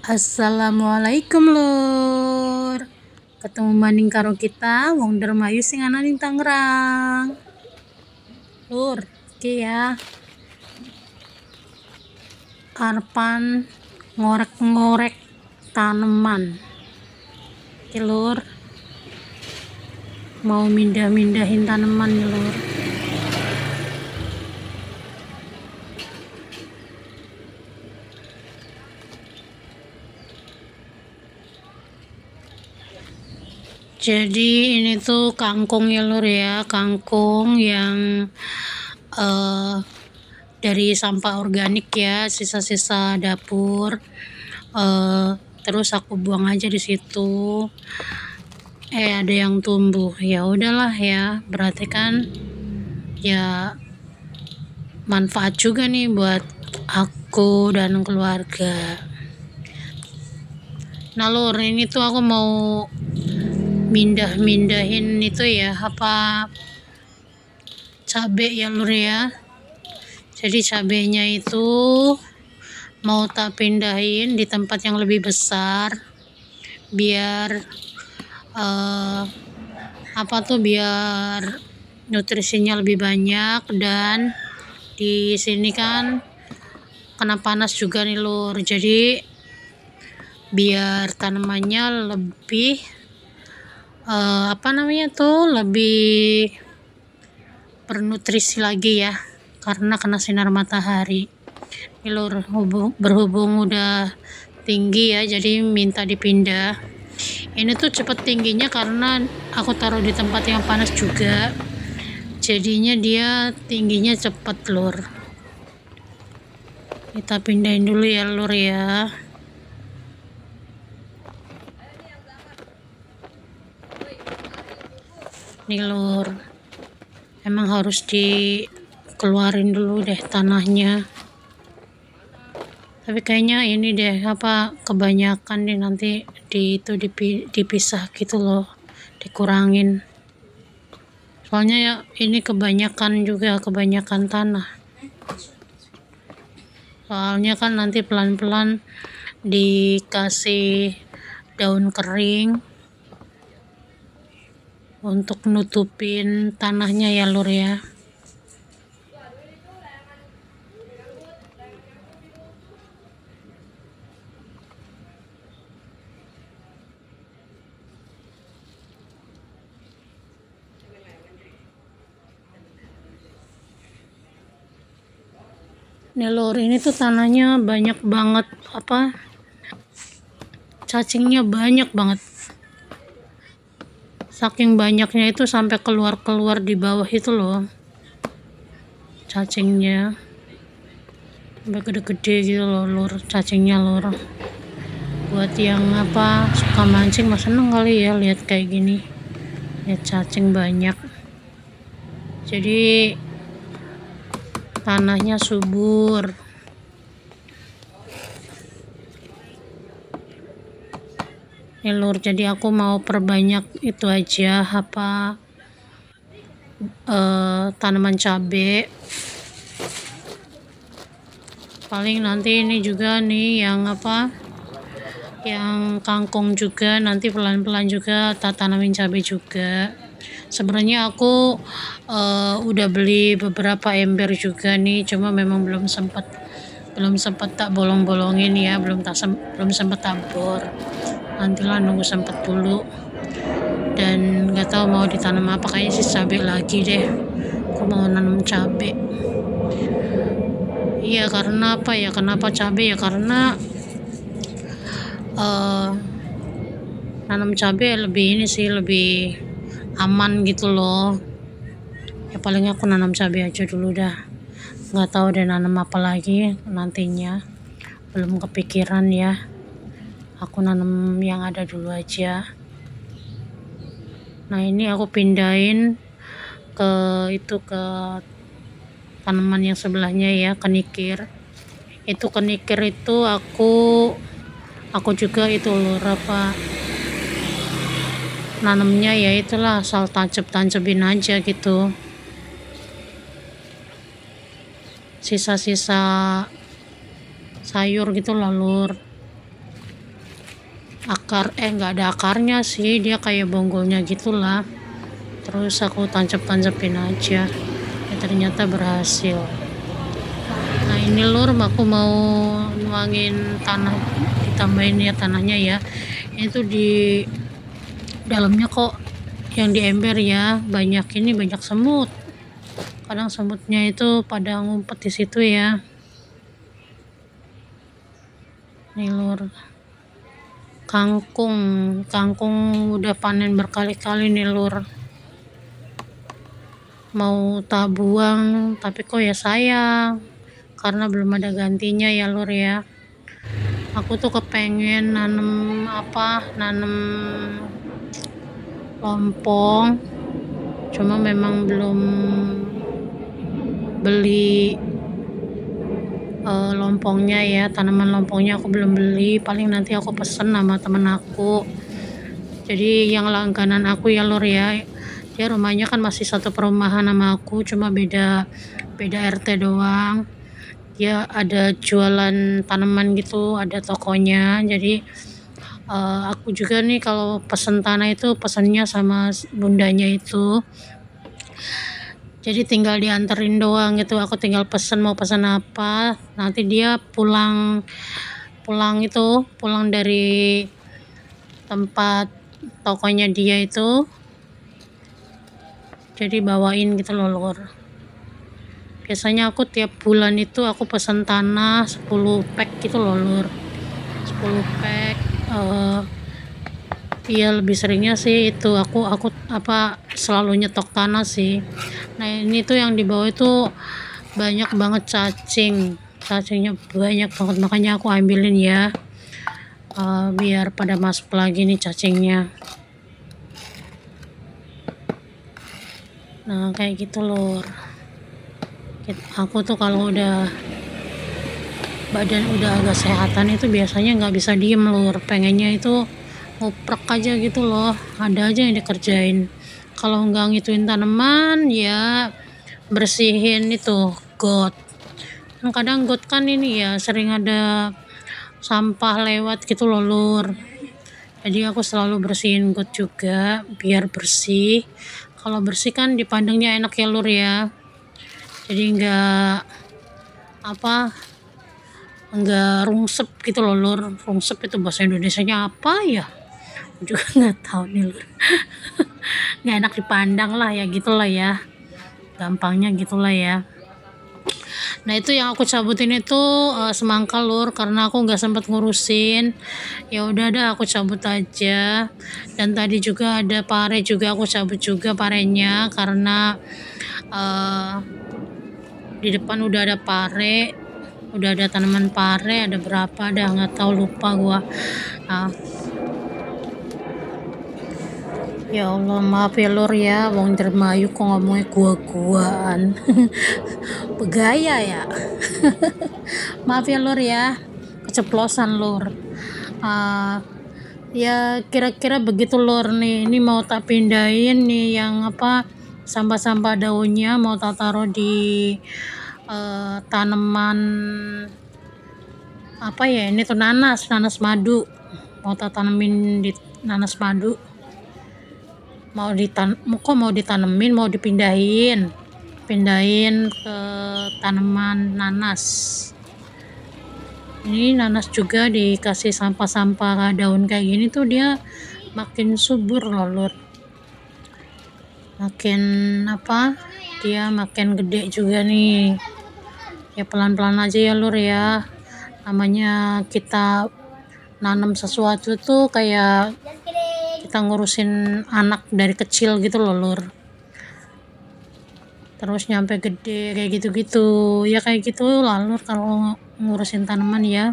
Assalamualaikum lur. Ketemu maning karo kita wong Dermayu sing ana ning Tangerang. Lur, iki ya. Arepan ngorek-ngorek tanaman. Iki lur. Mau mindah-mindahin tanaman nih lur. Jadi ini tuh kangkung ya lur ya, kangkung yang dari sampah organik ya, sisa-sisa dapur. Terus aku buang aja di situ. Ada yang tumbuh. Ya udahlah ya, berarti kan ya manfaat juga nih buat aku dan keluarga. Nah lur, ini tuh aku mau mindahin itu ya, cabe ya lur ya. Jadi cabenya itu mau tak pindahin di tempat yang lebih besar biar biar nutrisinya lebih banyak, dan di sini kan kena panas juga nih lur. Jadi biar tanamannya lebih lebih bernutrisi lagi ya, karena kena sinar matahari. Ini lur, berhubung udah tinggi ya, jadi minta dipindah. Ini tuh cepet tingginya karena aku taruh di tempat yang panas juga, jadinya dia tingginya cepet lur. Kita pindahin dulu ya lur ya. Nih lur, emang harus dikeluarin dulu deh tanahnya, tapi kayaknya ini deh kebanyakan deh, nanti dipisah gitu loh, dikurangin, soalnya ya ini kebanyakan tanah, soalnya kan nanti pelan-pelan dikasih daun kering untuk nutupin tanahnya ya lur ya. Nih lur, ini tuh tanahnya banyak banget cacingnya, banyak banget. Saking banyaknya itu sampai keluar di bawah itu loh cacingnya, sampai gede-gede gitu loh lur cacingnya lur. Buat yang suka mancing mah seneng kali ya lihat kayak gini, lihat cacing banyak. Jadi tanahnya subur. Nih lur, jadi aku mau perbanyak itu aja tanaman cabe. Paling nanti ini juga nih yang kangkung juga, nanti pelan-pelan juga tanamin cabe juga. Sebenarnya aku udah beli beberapa ember juga nih, cuma memang belum sempat tak bolong-bolongin ya, belum sempat tabur. Nantilah nunggu sempet dulu, dan nggak tahu mau ditanam apa, kayaknya sih cabe lagi deh. Aku mau nanam cabe. Iya, karena kenapa cabe ya, karena nanam cabe lebih lebih aman gitu loh ya. Paling aku nanam cabe aja dulu dah, nggak tahu deh nanam apa lagi nantinya, belum kepikiran ya. Aku nanam yang ada dulu aja. Nah ini aku pindahin ke tanaman yang sebelahnya ya, kenikir. Itu kenikir itu aku juga itu lur nanamnya ya itulah, asal tancapin aja gitu, sisa-sisa sayur gitu lah lur. nggak ada akarnya sih, dia kayak bonggolnya gitulah. Terus aku tancap-tancapin aja ya, ternyata berhasil. Nah ini lur, aku mau nuangin tanah, ditambahin ya tanahnya ya. Itu di dalamnya kok yang di ember ya banyak semut. Kadang semutnya itu pada ngumpet di situ ya. Nih lur, kangkung udah panen berkali-kali nih lur. Mau tak buang tapi kok ya sayang karena belum ada gantinya ya lur ya. Aku tuh kepengen nanem lompong, cuma memang belum beli lompongnya ya, tanaman lompongnya aku belum beli, paling nanti aku pesen sama temen aku. Jadi yang langganan aku ya lur ya, dia rumahnya kan masih satu perumahan sama aku, cuma beda RT doang. Dia ada jualan tanaman gitu, ada tokonya. Jadi aku juga nih kalau pesen tanah itu pesennya sama bundanya itu, jadi tinggal dianterin doang gitu. Aku tinggal pesen mau pesan apa, nanti dia pulang dari tempat tokonya dia itu, jadi bawain gitu loh lur. Biasanya aku tiap bulan itu aku pesan tanah 10 pack gitu loh lur, 10 pack. Iya lebih seringnya sih itu aku selalu nyetok tanah sih. Nah ini tuh yang di bawah itu banyak banget cacingnya banyak banget, makanya aku ambilin ya, biar pada masuk lagi nih cacingnya. Nah kayak gitu lur. Aku tuh kalau udah badan udah agak sehatan itu biasanya nggak bisa diem lur, pengennya itu ngoprek aja gitu loh, ada aja yang dikerjain. Kalau nggak ngituin tanaman ya bersihin itu got. Kadang got kan ini ya sering ada sampah lewat gitu loh lur, jadi aku selalu bersihin got juga biar bersih. Kalau bersih kan dipandangnya enak ya lur ya, jadi enggak rungsep gitu loh lur. Rungsep itu bahasa Indonesianya apa ya juga nggak tahu nih lur. Nggak enak dipandang lah ya, gitulah ya, gampangnya gitulah ya. Nah itu yang aku cabutin itu semangka lur, karena aku nggak sempat ngurusin, ya udah dah aku cabut aja. Dan tadi juga ada pare juga, aku cabut juga parenya karena di depan udah ada pare, udah ada tanaman pare, ada berapa dah nggak tahu, lupa gua. Ya Allah, maaf ya lur ya, wong Dermayu kok ngomongnya gua-guaan. Begaya ya. Maaf ya lur ya, keceplosan lur. Ya kira-kira begitu lur nih. Ini mau tak pindahin nih yang sampah-sampah daunnya, mau tak taruh di tanaman ini tuh nanas madu, mau tak tanemin di nanas madu. Mau ditanemin, mau dipindahin ke tanaman nanas. Ini nanas juga dikasih sampah-sampah daun kayak gini tuh dia makin subur loh lur, dia makin gede juga nih. Ya pelan-pelan aja ya lur ya, namanya kita nanam sesuatu tuh kayak kita ngurusin anak dari kecil gitu loh lur, terus nyampe gede kayak gitu-gitu ya, kayak gitu lah lur kalau ngurusin tanaman ya.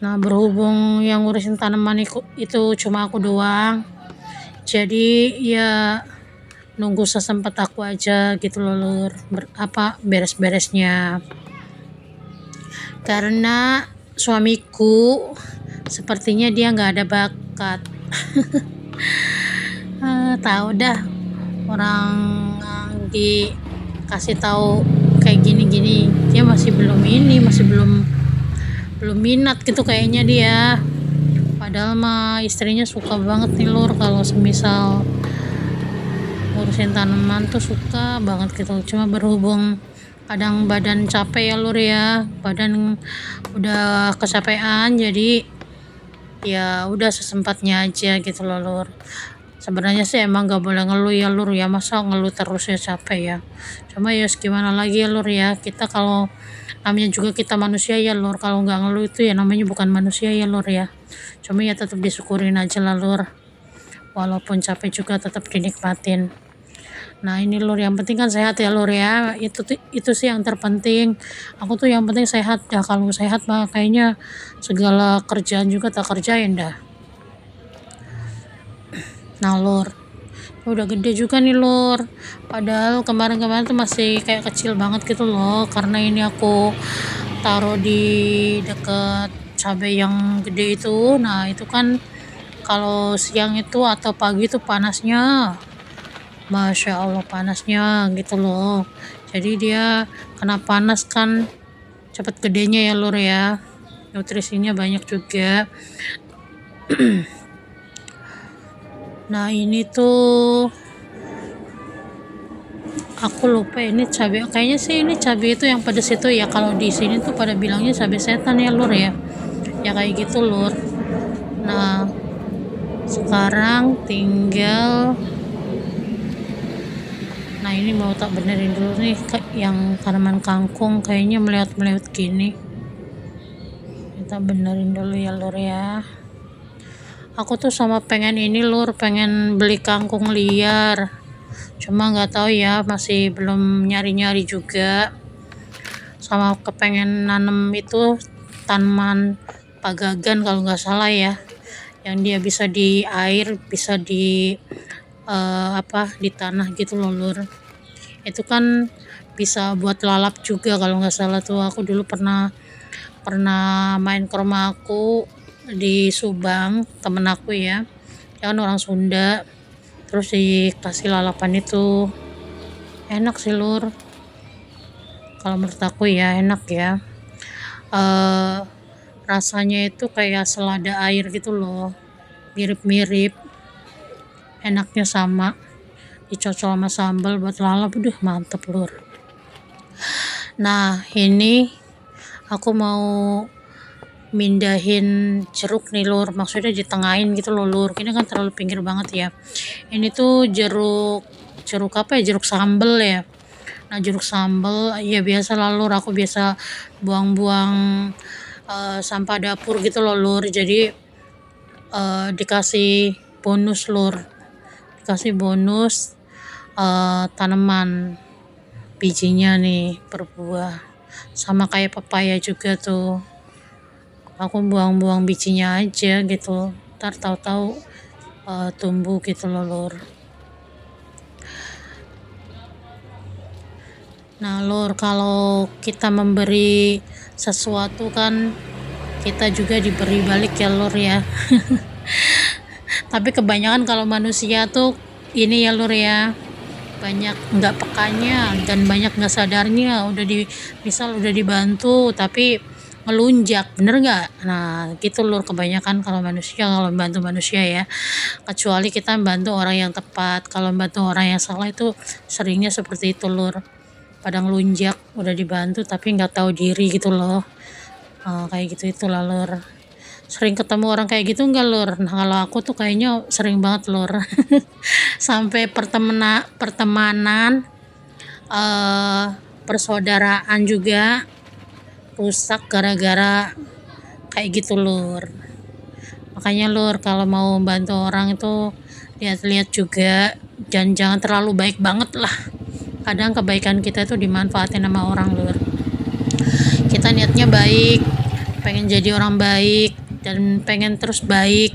Nah berhubung yang ngurusin tanaman itu cuma aku doang, jadi ya nunggu sesempat aku aja gitu loh lur, beres-beresnya. Karena suamiku sepertinya dia nggak ada bakat. Tahu dah, orang dikasih tahu kayak gini-gini dia masih belum minat gitu kayaknya dia. Padahal mah istrinya suka banget nih lur kalau semisal ngurusin tanaman tuh suka banget gitu. Cuma berhubung kadang badan capek ya lur ya, badan udah kecapean, jadi ya udah sesempatnya aja gitu loh lur. Sebenarnya sih emang gak boleh ngeluh ya lur ya, masa ngeluh terus ya, capek ya. Cuma ya gimana lagi ya lur ya, kita kalau namanya juga kita manusia ya lur, kalau nggak ngeluh itu ya namanya bukan manusia ya lur ya. Cuma ya tetap disyukurin aja lah lur, walaupun capek juga tetap dinikmatin. Nah ini lur, yang penting kan sehat ya lur ya, itu sih yang terpenting. Aku tuh yang penting sehat dah, kalau sehat mah kayaknya segala kerjaan juga tak kerjain dah. Nah lur, udah gede juga nih lur, padahal kemarin-kemarin tuh masih kayak kecil banget gitu loh, karena ini aku taruh di deket cabai yang gede itu. Nah itu kan kalau siang itu atau pagi itu panasnya, Masya Allah panasnya gitu loh, jadi dia kena panas kan cepet gedenya ya lur ya, nutrisinya banyak juga. Nah ini tuh aku lupa ini cabai, kayaknya sih ini cabai itu yang pedes itu ya, kalau di sini tuh pada bilangnya cabai setan ya lur ya, ya kayak gitu lur. Nah sekarang tinggal, nah ini mau tak benerin dulu nih yang tanaman kangkung kayaknya meleot-meleot gini, kita benerin dulu ya lur ya. Aku tuh sama pengen ini lur, pengen beli kangkung liar, cuma nggak tahu ya, masih belum nyari-nyari juga. Sama kepengen nanem itu tanaman pagagan kalau nggak salah ya, yang dia bisa di air, bisa di di tanah gitu loh lur. Itu kan bisa buat lalap juga kalau nggak salah tuh. Aku dulu pernah main ke rumah aku di Subang, temen aku ya, dia kan orang Sunda, terus dikasih lalapan itu, enak sih lur, kalau menurut aku ya enak ya. Rasanya itu kayak selada air gitu loh, mirip-mirip, enaknya sama, dicocol sama sambal buat lalap, mantep lur. Nah ini aku mau mindahin jeruk nih lur, maksudnya ditengahin gitu loh lur, ini kan terlalu pinggir banget ya. Ini tuh jeruk apa ya, jeruk sambel ya. Nah jeruk sambel ya biasa lah lur, aku biasa buang-buang sampah dapur gitu loh lur, jadi dikasih bonus lur, dikasih bonus tanaman bijinya nih berbuah, sama kayak pepaya juga tuh, aku buang-buang bijinya aja gitu, ntar tahu-tahu tumbuh gitu loh lur. Nah lur, kalau kita memberi sesuatu kan kita juga diberi balik ya lur ya. Tapi kebanyakan kalau manusia tuh ini ya lur ya, banyak nggak pekanya dan banyak nggak sadarnya, misal udah dibantu tapi melunjak, bener nggak? Nah gitu lur, kebanyakan kalau membantu manusia ya, kecuali kita membantu orang yang tepat. Kalau membantu orang yang salah itu seringnya seperti itu lur, pada ngelunjak udah dibantu tapi nggak tahu diri gitu loh. Kayak gitu itulah lur, sering ketemu orang kayak gitu enggak lur? Nah kalau aku tuh kayaknya sering banget lur. Sampai pertemanan, persaudaraan juga rusak gara-gara kayak gitu lur. Makanya lur, kalau mau bantu orang itu lihat-lihat juga, jangan terlalu baik banget lah. Kadang kebaikan kita itu dimanfaatin sama orang lur. Kita niatnya baik, pengen jadi orang baik dan pengen terus baik,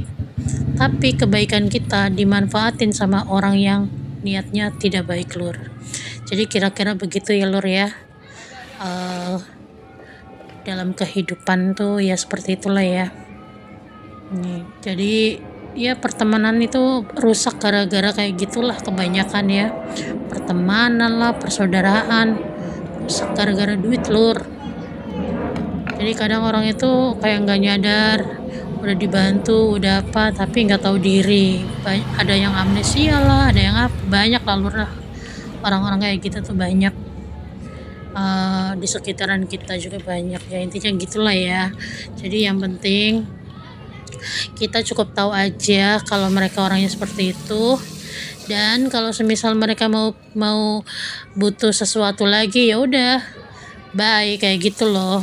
tapi kebaikan kita dimanfaatin sama orang yang niatnya tidak baik lur. Jadi kira-kira begitu ya lur ya. Dalam kehidupan tuh ya seperti itulah ya. Jadi ya pertemanan itu rusak gara-gara kayak gitulah kebanyakan ya. Pertemanan lah, persaudaraan rusak gara-gara duit lur. Jadi kadang orang itu kayak nggak nyadar udah dibantu, udah apa, tapi nggak tahu diri. Ada yang amnesia lah, ada yang apa, banyak lah lur lah. Orang-orang kayak gitu tuh banyak. Di sekitaran kita juga banyak ya, intinya gitulah ya. Jadi yang penting kita cukup tahu aja kalau mereka orangnya seperti itu, dan kalau semisal mereka mau butuh sesuatu lagi ya udah bye kayak gitu loh.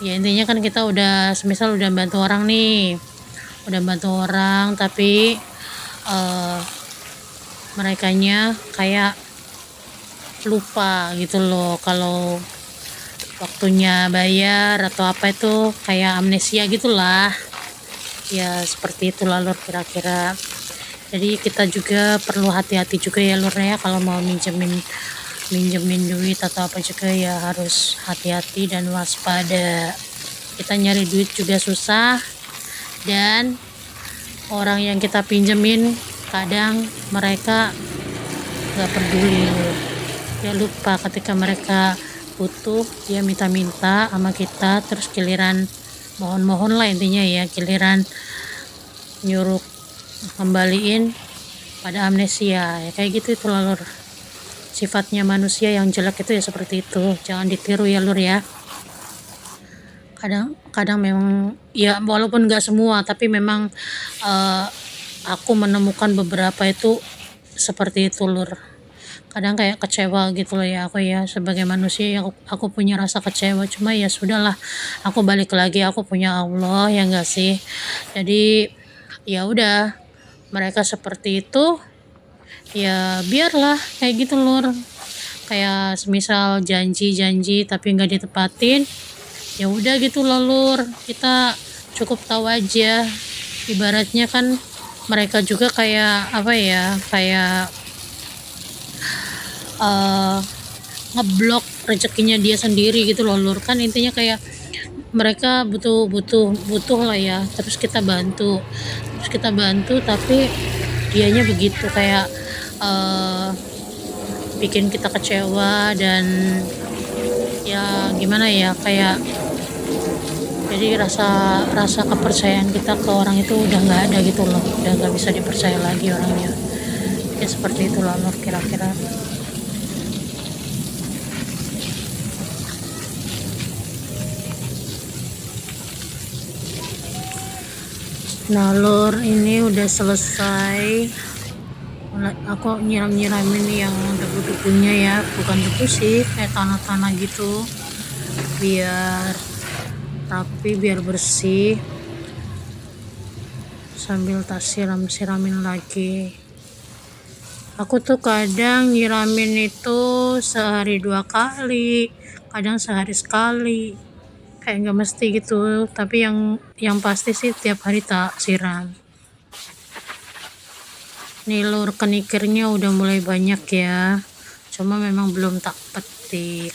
Ya intinya kan kita udah semisal udah bantu orang nih, udah bantu orang tapi merekanya kayak lupa gitu loh kalau waktunya bayar atau apa, itu kayak amnesia gitulah ya, seperti itu lur kira-kira. Jadi kita juga perlu hati-hati juga ya lur ya, kalau mau minjemin duit atau apa juga ya harus hati-hati dan waspada. Kita nyari duit juga susah, dan orang yang kita pinjemin kadang mereka gak peduli lur. Dia lupa ketika mereka butuh dia minta-minta sama kita, terus giliran mohon-mohon lah intinya ya, giliran nyuruh kembaliin pada amnesia ya, kayak gitu itu lur. Sifatnya manusia yang jelek itu ya seperti itu, jangan ditiru ya lur ya. Kadang memang ya, walaupun gak semua, tapi memang aku menemukan beberapa itu seperti itu lur. Kadang kayak kecewa gitu loh ya, aku ya sebagai manusia ya, aku punya rasa kecewa, cuma ya sudahlah, aku balik lagi, aku punya Allah ya enggak sih. Jadi ya udah, mereka seperti itu ya biarlah kayak gitu lur. Kayak semisal janji tapi nggak ditepatin, ya udah gitu loh lur. Kita cukup tahu aja, ibaratnya kan mereka juga kayak apa ya, kayak ngeblok rezekinya dia sendiri gitu loh lur. Kan intinya kayak mereka butuh lah ya, terus kita bantu tapi dianya begitu kayak bikin kita kecewa, dan ya gimana ya, kayak jadi rasa kepercayaan kita ke orang itu udah nggak ada gitu loh, udah nggak bisa dipercaya lagi orangnya ya, seperti itu loh kira-kira. Nah lur, ini udah selesai, aku nyiramin yang debu-debunya ya, bukan debu sih, kayak tanah-tanah gitu, biar rapi, biar bersih, sambil tak siramin lagi. Aku tuh kadang nyiramin itu sehari 2 kali, kadang sehari sekali, kayak nggak mesti gitu, tapi yang pasti sih tiap hari tak siram. Nih lur, kenikirnya udah mulai banyak ya, cuma memang belum tak petik,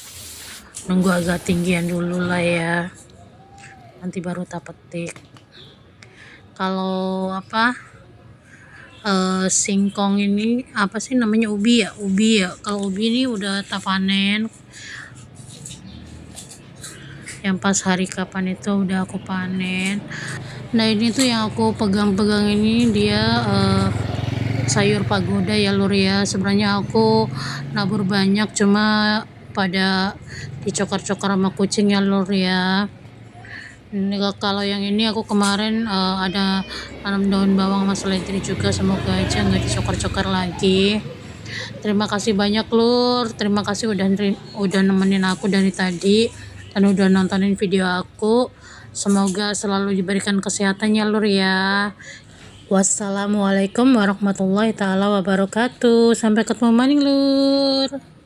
nunggu agak tinggian dulu lah ya, nanti baru tak petik. Kalau apa singkong ini apa sih namanya, ubi ya, kalau ubi ini udah tak panen, yang pas hari kapan itu udah aku panen. Nah ini tuh yang aku pegang-pegang ini dia sayur pagoda ya lur ya. Sebenarnya aku nabur banyak, cuma pada dicokar-cokar sama kucing ya lur ya. Kalau yang ini aku kemarin ada tanam daun bawang sama seledri juga, semoga aja nggak dicokar-cokar lagi. Terima kasih banyak lur, terima kasih udah nemenin aku dari tadi dan udah nontonin video aku. Semoga selalu diberikan kesehatan ya lur ya. Wassalamualaikum warahmatullahi taala wabarakatuh. Sampai ketemu maning lur.